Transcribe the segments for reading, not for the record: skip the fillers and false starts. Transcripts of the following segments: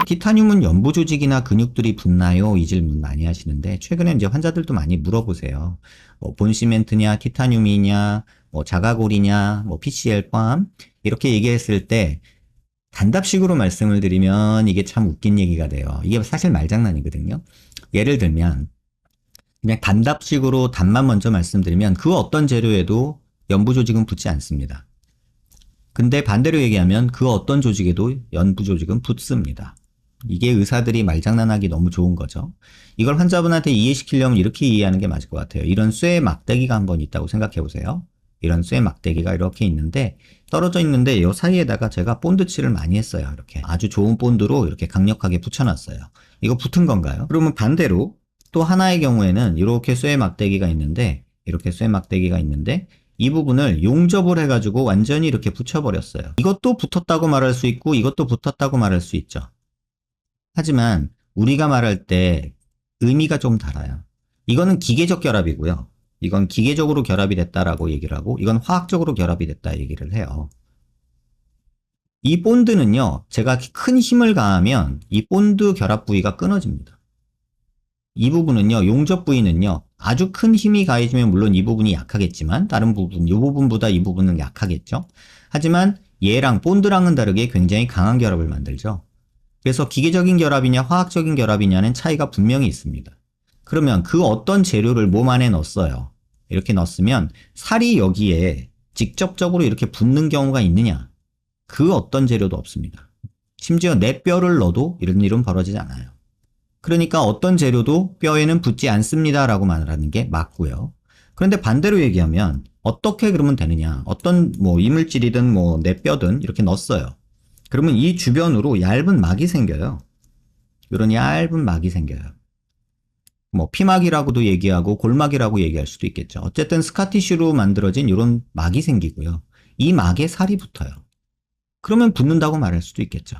티타늄은 연부 조직이나 근육들이 붙나요? 이 질문 많이 하시는데, 최근에 이제 환자들도 많이 물어보세요. 뭐 본시멘트냐, 티타늄이냐, 뭐 자가골이냐, 뭐 PCL 포함 이렇게 얘기했을 때 단답식으로 말씀을 드리면 이게 참 웃긴 얘기가 돼요. 이게 사실 말장난이거든요. 예를 들면 그냥 단답식으로 답만 먼저 말씀드리면 그 어떤 재료에도 연부 조직은 붙지 않습니다. 근데 반대로 얘기하면 그 어떤 조직에도 연부 조직은 붙습니다. 이게 의사들이 말장난하기 너무 좋은 거죠. 이걸 환자분한테 이해시키려면 이렇게 이해하는 게 맞을 것 같아요. 이런 쇠 막대기가 한번 있다고 생각해 보세요. 이런 쇠 막대기가 이렇게 있는데 떨어져 있는데 이 사이에다가 제가 본드칠을 많이 했어요. 이렇게 아주 좋은 본드로 이렇게 강력하게 붙여놨어요. 이거 붙은 건가요? 그러면 반대로 또 하나의 경우에는 이렇게 쇠 막대기가 있는데 이렇게 쇠 막대기가 있는데 이 부분을 용접을 해가지고 완전히 이렇게 붙여버렸어요. 이것도 붙었다고 말할 수 있고 이것도 붙었다고 말할 수 있죠. 하지만 우리가 말할 때 의미가 좀 달라요. 이거는 기계적 결합이고요. 이건 기계적으로 결합이 됐다라고 얘기를 하고 이건 화학적으로 결합이 됐다 얘기를 해요. 이 본드는요. 제가 큰 힘을 가하면 이 본드 결합 부위가 끊어집니다. 이 부분은요, 용접 부위는요, 아주 큰 힘이 가해지면 물론 이 부분이 약하겠지만, 다른 부분, 이 부분보다 이 부분은 약하겠죠? 하지만 얘랑 본드랑은 다르게 굉장히 강한 결합을 만들죠. 그래서 기계적인 결합이냐, 화학적인 결합이냐는 차이가 분명히 있습니다. 그러면 그 어떤 재료를 몸 안에 넣었어요. 이렇게 넣었으면 살이 여기에 직접적으로 이렇게 붙는 경우가 있느냐? 그 어떤 재료도 없습니다. 심지어 내 뼈를 넣어도 이런 일은 벌어지지 않아요. 그러니까 어떤 재료도 뼈에는 붙지 않습니다 라고 말하는 게 맞고요. 그런데 반대로 얘기하면 어떻게 그러면 되느냐. 어떤 뭐 이물질이든 뭐 내 뼈든 이렇게 넣었어요. 그러면 이 주변으로 얇은 막이 생겨요. 이런 얇은 막이 생겨요. 뭐 피막이라고도 얘기하고 골막이라고 얘기할 수도 있겠죠. 어쨌든 스카티슈로 만들어진 이런 막이 생기고요. 이 막에 살이 붙어요. 그러면 붙는다고 말할 수도 있겠죠.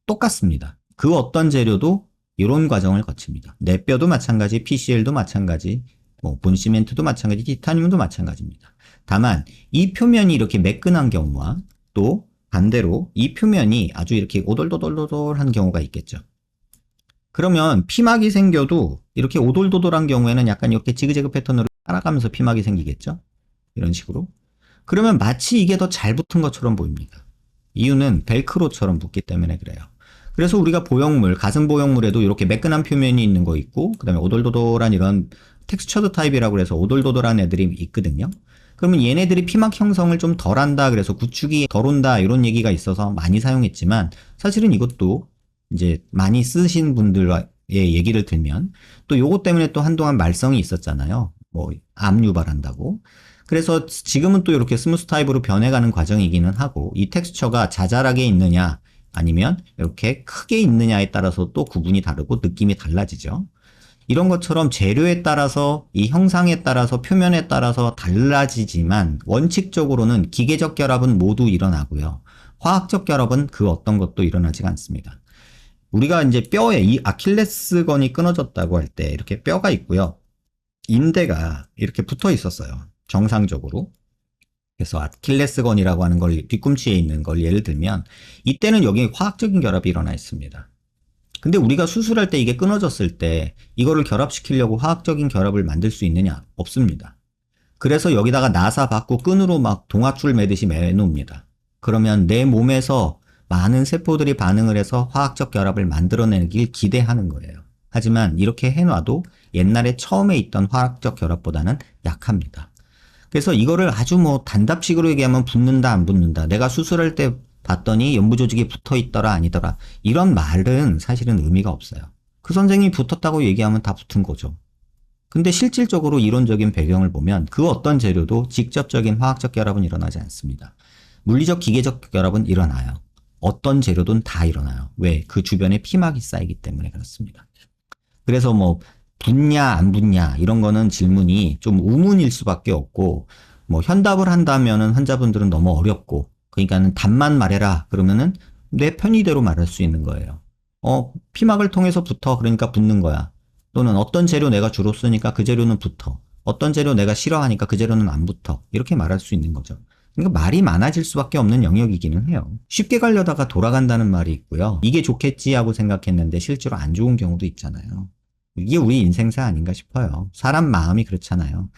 똑같습니다. 그 어떤 재료도 이런 과정을 거칩니다. 내 뼈도 마찬가지, PCL도 마찬가지, 뭐 본시멘트도 마찬가지, 티타늄도 마찬가지입니다. 다만 이 표면이 이렇게 매끈한 경우와 또 반대로 이 표면이 아주 이렇게 오돌도돌도돌한 경우가 있겠죠. 그러면 피막이 생겨도 이렇게 오돌도돌한 경우에는 약간 이렇게 지그재그 패턴으로 따라가면서 피막이 생기겠죠. 이런 식으로. 그러면 마치 이게 더 잘 붙은 것처럼 보입니다. 이유는 벨크로처럼 붙기 때문에 그래요. 그래서 우리가 보형물, 가슴 보형물에도 이렇게 매끈한 표면이 있는 거 있고, 그 다음에 오돌도돌한 이런 텍스처드 타입이라고 해서 오돌도돌한 애들이 있거든요. 그러면 얘네들이 피막 형성을 좀 덜 한다, 그래서 구축이 덜 온다, 이런 얘기가 있어서 많이 사용했지만, 사실은 이것도 이제 많이 쓰신 분들의 얘기를 들면, 또 요것 때문에 또 한동안 말썽이 있었잖아요. 뭐, 암 유발한다고. 그래서 지금은 또 이렇게 스무스 타입으로 변해가는 과정이기는 하고, 이 텍스처가 자잘하게 있느냐, 아니면 이렇게 크게 있느냐에 따라서 또 구분이 다르고 느낌이 달라지죠. 이런 것처럼 재료에 따라서 이 형상에 따라서 표면에 따라서 달라지지만 원칙적으로는 기계적 결합은 모두 일어나고요. 화학적 결합은 그 어떤 것도 일어나지가 않습니다. 우리가 이제 뼈에 이 아킬레스건이 끊어졌다고 할 때 이렇게 뼈가 있고요. 인대가 이렇게 붙어 있었어요. 정상적으로. 그래서 아킬레스건이라고 하는 걸 뒤꿈치에 있는 걸 예를 들면 이때는 여기 화학적인 결합이 일어나 있습니다. 근데 우리가 수술할 때 이게 끊어졌을 때 이거를 결합시키려고 화학적인 결합을 만들 수 있느냐? 없습니다. 그래서 여기다가 나사 받고 끈으로 막 동아줄 매듯이 매놓습니다. 그러면 내 몸에서 많은 세포들이 반응을 해서 화학적 결합을 만들어내길 기대하는 거예요. 하지만 이렇게 해놔도 옛날에 처음에 있던 화학적 결합보다는 약합니다. 그래서 이거를 아주 뭐 단답식으로 얘기하면 붙는다 안 붙는다. 내가 수술할 때 봤더니 연부 조직이 붙어 있더라 아니더라. 이런 말은 사실은 의미가 없어요. 그 선생님이 붙었다고 얘기하면 다 붙은 거죠. 근데 실질적으로 이론적인 배경을 보면 그 어떤 재료도 직접적인 화학적 결합은 일어나지 않습니다. 물리적 기계적 결합은 일어나요. 어떤 재료든 다 일어나요. 왜? 그 주변에 피막이 쌓이기 때문에 그렇습니다. 그래서 뭐 붙냐 안 붙냐 이런 거는 질문이 좀 우문일 수밖에 없고 뭐 현답을 한다면은 환자분들은 너무 어렵고 그러니까는 답만 말해라 그러면은 내 편의대로 말할 수 있는 거예요. 피막을 통해서 붙어 그러니까 붙는 거야. 또는 어떤 재료 내가 주로 쓰니까 그 재료는 붙어. 어떤 재료 내가 싫어하니까 그 재료는 안 붙어. 이렇게 말할 수 있는 거죠. 그러니까 말이 많아질 수밖에 없는 영역이기는 해요. 쉽게 가려다가 돌아간다는 말이 있고요. 이게 좋겠지 하고 생각했는데 실제로 안 좋은 경우도 있잖아요. 이게 우리 인생사 아닌가 싶어요. 사람 마음이 그렇잖아요.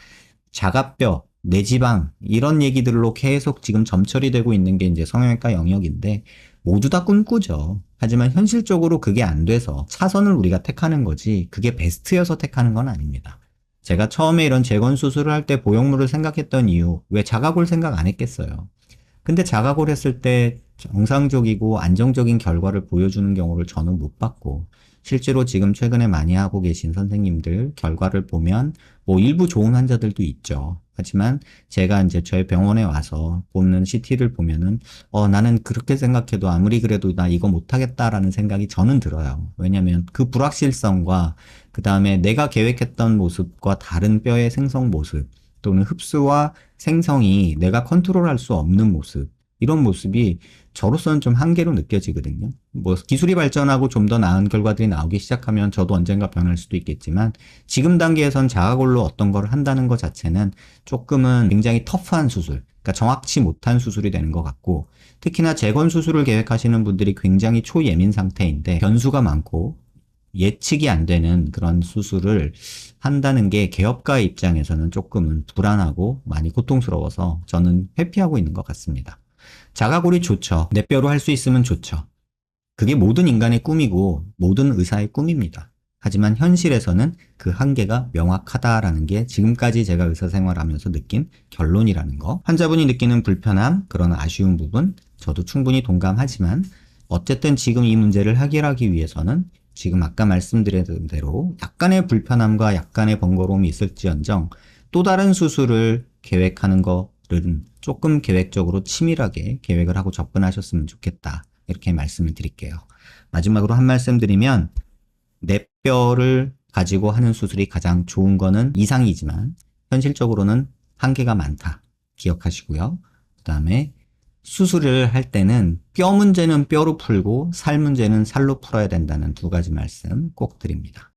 자가뼈, 뇌지방 이런 얘기들로 계속 지금 점철이 되고 있는 게 이제 성형외과 영역인데 모두 다 꿈꾸죠. 하지만 현실적으로 그게 안 돼서 차선을 우리가 택하는 거지 그게 베스트여서 택하는 건 아닙니다. 제가 처음에 이런 재건 수술을 할 때 보형물을 생각했던 이유, 왜 자가골 생각 안 했겠어요. 근데 자가골 했을 때 정상적이고 안정적인 결과를 보여주는 경우를 저는 못 봤고, 실제로 지금 최근에 많이 하고 계신 선생님들 결과를 보면 뭐 일부 좋은 환자들도 있죠. 하지만 제가 이제 저희 병원에 와서 보는 CT를 보면은 나는 그렇게 생각해도 아무리 그래도 나 이거 못하겠다라는 생각이 저는 들어요. 왜냐면 그 불확실성과 그 다음에 내가 계획했던 모습과 다른 뼈의 생성 모습 또는 흡수와 생성이 내가 컨트롤할 수 없는 모습, 이런 모습이 저로서는 좀 한계로 느껴지거든요. 뭐 기술이 발전하고 좀 더 나은 결과들이 나오기 시작하면 저도 언젠가 변할 수도 있겠지만 지금 단계에선 자가골로 어떤 걸 한다는 것 자체는 조금은 굉장히 터프한 수술, 그러니까 정확치 못한 수술이 되는 것 같고, 특히나 재건 수술을 계획하시는 분들이 굉장히 초예민 상태인데 변수가 많고 예측이 안 되는 그런 수술을 한다는 게 개업가의 입장에서는 조금은 불안하고 많이 고통스러워서 저는 회피하고 있는 것 같습니다. 자가골이 좋죠. 내 뼈로 할 수 있으면 좋죠. 그게 모든 인간의 꿈이고 모든 의사의 꿈입니다. 하지만 현실에서는 그 한계가 명확하다라는 게 지금까지 제가 의사 생활하면서 느낀 결론이라는 거. 환자분이 느끼는 불편함, 그런 아쉬운 부분 저도 충분히 동감하지만 어쨌든 지금 이 문제를 해결하기 위해서는 지금 아까 말씀드린 대로 약간의 불편함과 약간의 번거로움이 있을지언정 또 다른 수술을 계획하는 거는 조금 계획적으로 치밀하게 계획을 하고 접근하셨으면 좋겠다. 이렇게 말씀을 드릴게요. 마지막으로 한 말씀 드리면 내 뼈를 가지고 하는 수술이 가장 좋은 거는 이상이지만 현실적으로는 한계가 많다. 기억하시고요. 그 다음에 수술을 할 때는 뼈 문제는 뼈로 풀고 살 문제는 살로 풀어야 된다는 두 가지 말씀 꼭 드립니다.